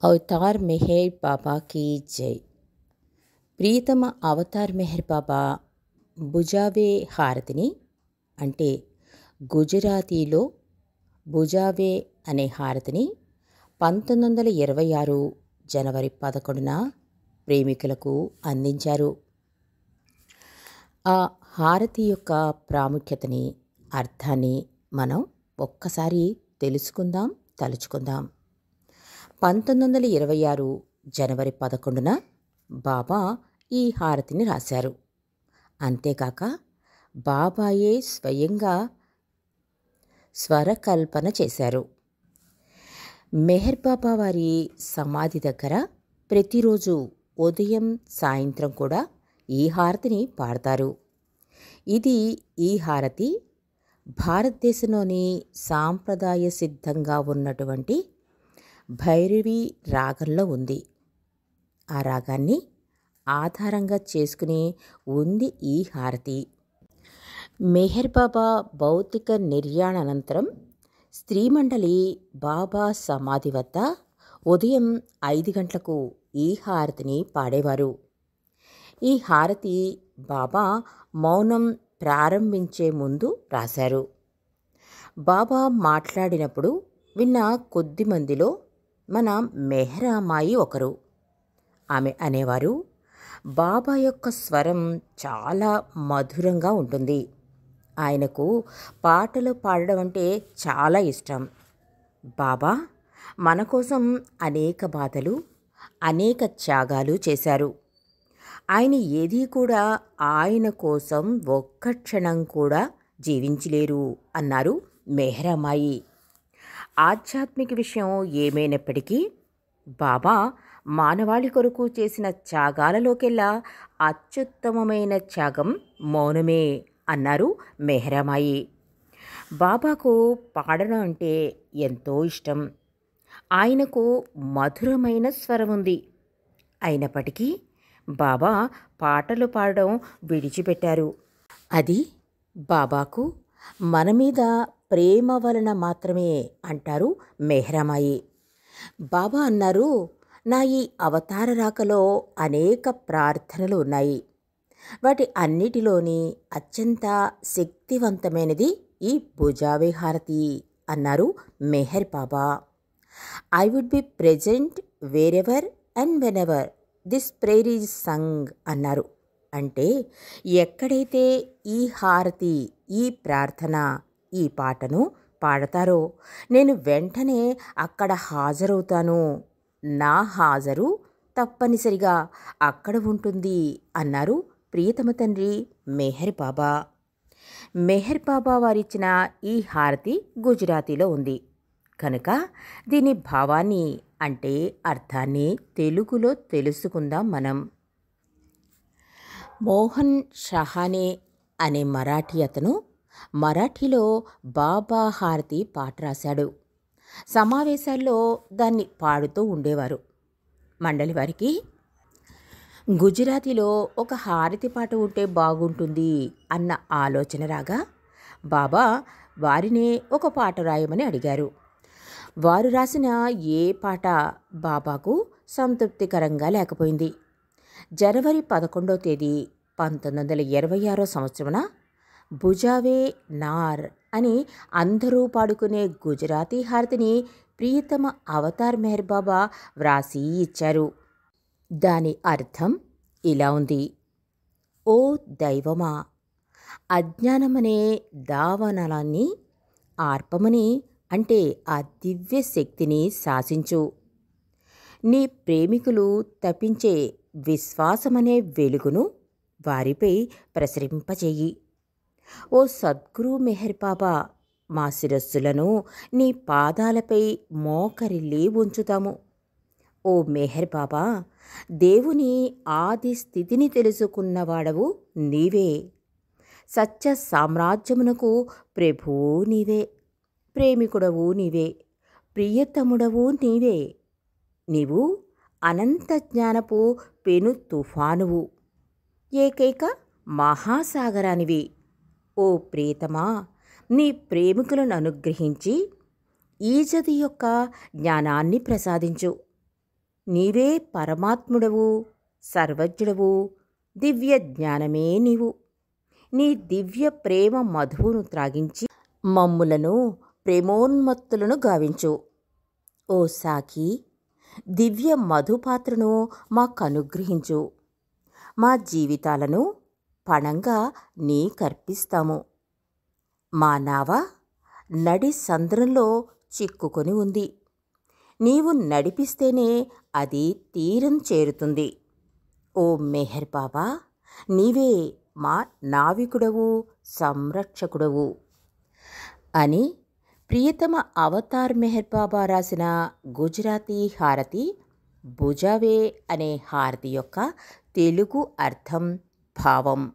Avatar Meher బాబా key జై. ప్రియతమ Avatar Meher బాబా బుజావే హారతిని, అంటే గుజరాతీలో బుజావే అనే హారతిని 1926 జనవరి 11న ప్రేమికులకు అందించారు. ఆ హారతి యొక్క ప్రాముఖ్యతని, అర్థాన్ని మనం ఒక్కసారి తెలుసుకుందాం, తలుచుకుందాం. 1926 జనవరి 11న బాబా ఈ హారతిని రాశారు. అంతేకాక బాబాయే స్వయంగా స్వరకల్పన చేశారు. మెహర్ బాబా వారి సమాధి దగ్గర ప్రతిరోజు ఉదయం సాయంత్రం కూడా ఈ హారతిని పాడతారు. ఈ హారతి భారతదేశంలోని సాంప్రదాయ సిద్ధంగా ఉన్నటువంటి భైరవి రాగంలో ఉంది. ఆ రాగాన్ని ఆధారంగా చేసుకుని ఉంది ఈ హారతి. మెహర్ బాబా భౌతిక నిర్యాణానంతరం స్త్రీమండలి బాబా సమాధి వద్ద ఉదయం 5 గంటలకు ఈ హారతిని పాడేవారు. ఈ హారతి బాబా మౌనం ప్రారంభించే ముందు రాశారు. బాబా మాట్లాడినప్పుడు విన్న కొద్ది మందిలో మన మెహర్ అమ్మాయి ఒకరు. ఆమె అనేవారు, బాబా యొక్క స్వరం చాలా మధురంగా ఉంటుంది. ఆయనకు పాటలు పాడడం అంటే చాలా ఇష్టం. బాబా మన కోసం అనేక బాధలు, అనేక త్యాగాలు చేశారు. ఆయన ఏదీ కూడా ఆయన కోసం ఒక్క క్షణం కూడా జీవించలేరు అన్నారు మెహర్ అమ్మాయి. ఆధ్యాత్మిక విషయం ఏమైనప్పటికీ బాబా మానవాళి కొరకు చేసిన త్యాగాలలోకెల్లా అత్యుత్తమమైన త్యాగం మౌనమే అన్నారు మెహర్ అమ్మాయి. బాబాకు పాడడం అంటే ఎంతో ఇష్టం. ఆయనకు మధురమైన స్వరం ఉంది. అయినప్పటికీ బాబా పాటలు పాడడం విడిచిపెట్టారు. అది బాబాకు మన మీద ప్రేమ వలన మాత్రమే అంటారు మెహర్ అమ్మాయి. బాబా అన్నారు, నా ఈ అవతార రాకలో అనేక ప్రార్థనలు ఉన్నాయి. వాటి అన్నిటిలోని అత్యంత శక్తివంతమైనది ఈ బుజావే హారతి అన్నారు Meher Baba. I would be present wherever and whenever this prayer is sung అన్నారు. అంటే ఎక్కడైతే ఈ హారతి, ఈ ప్రార్థన, ఈ పాటను పాడతారో నేను వెంటనే అక్కడ హాజరవుతాను. నా హాజరు తప్పనిసరిగా అక్కడ ఉంటుంది అన్నారు ప్రియతమ తండ్రి మెహర్ బాబా. మెహర్ బాబా వారిచ్చిన ఈ హారతి గుజరాతీలో ఉంది కనుక దీని భావాన్ని, అంటే అర్థాన్ని తెలుగులో తెలుసుకుందాం మనం. మోహన్ షహానే అనే మరాఠీ అతను మరాఠీలో బాబా హారతి పాట రాశాడు. సమావేశాల్లో దాన్ని పాడుతూ ఉండేవారు. మండలి వారికి గుజరాతీలో ఒక హారతి పాట ఉంటే బాగుంటుంది అన్న ఆలోచన రాగా బాబా వారినే ఒక పాట రాయమని అడిగారు. వారు రాసిన ఏ పాట బాబాకు సంతృప్తికరంగా లేకపోయింది. జనవరి 11వ తేదీ 1926 సంవత్సరమున బుజావే నార్ అని అందరూ పాడుకునే గుజరాతీ హారతిని ప్రియతమ అవతార్ మెహర్ బాబా వ్రాసి ఇచ్చారు. దాని అర్థం ఇలా ఉంది: ఓ దైవమా, అజ్ఞానమనే దావానలాన్ని ఆర్పమని, అంటే ఆ దివ్య శక్తిని శాసించు. నీ ప్రేమికులు తపించే విశ్వాసమనే వెలుగును వారిపై ప్రసరింపచేయి. ఓ సద్గురు మెహర్ బాబా, మా శిరస్సులను నీ పాదాలపై మోకరిల్లి ఉంచుతాము. ఓ మెహర్ బాబా, దేవుని ఆది స్థితిని తెలుసుకున్నవాడవు నీవే. సత్య సామ్రాజ్యమునకు ప్రభువు నీవే, ప్రేమికుడవు నీవే, ప్రియతముడవు నీవే. నీవు అనంత జ్ఞానపు పెను తుఫానువు, ఏకైక మహాసాగరానివి. ఓ ప్రియతమా, నీ ప్రేమికులను అనుగ్రహించి ఈజది యొక్క జ్ఞానాన్ని ప్రసాదించు. నీవే పరమాత్ముడవు, సర్వజ్ఞుడవు, దివ్య జ్ఞానమే నీవు. నీ దివ్య ప్రేమ మధువును త్రాగించి మమ్ములను ప్రేమోన్మత్తులను గావించు. ఓ సాకి, దివ్య మధుపాత్రను మాకనుగ్రహించు. మా జీవితాలను పణంగా నీకర్పిస్తాము. మా నావ నడి సంద్రంలో చిక్కుకొని ఉంది. నీవు నడిపిస్తేనే అది తీరం చేరుతుంది. ఓ మెహర్ బాబా, నీవే మా నావికుడవు, సంరక్షకుడవు అని ప్రియతమ అవతార్ మెహర్ బాబా రాసిన గుజరాతీ హారతి బుజావే అనే హారతి యొక్క తెలుగు అర్థం, భావం.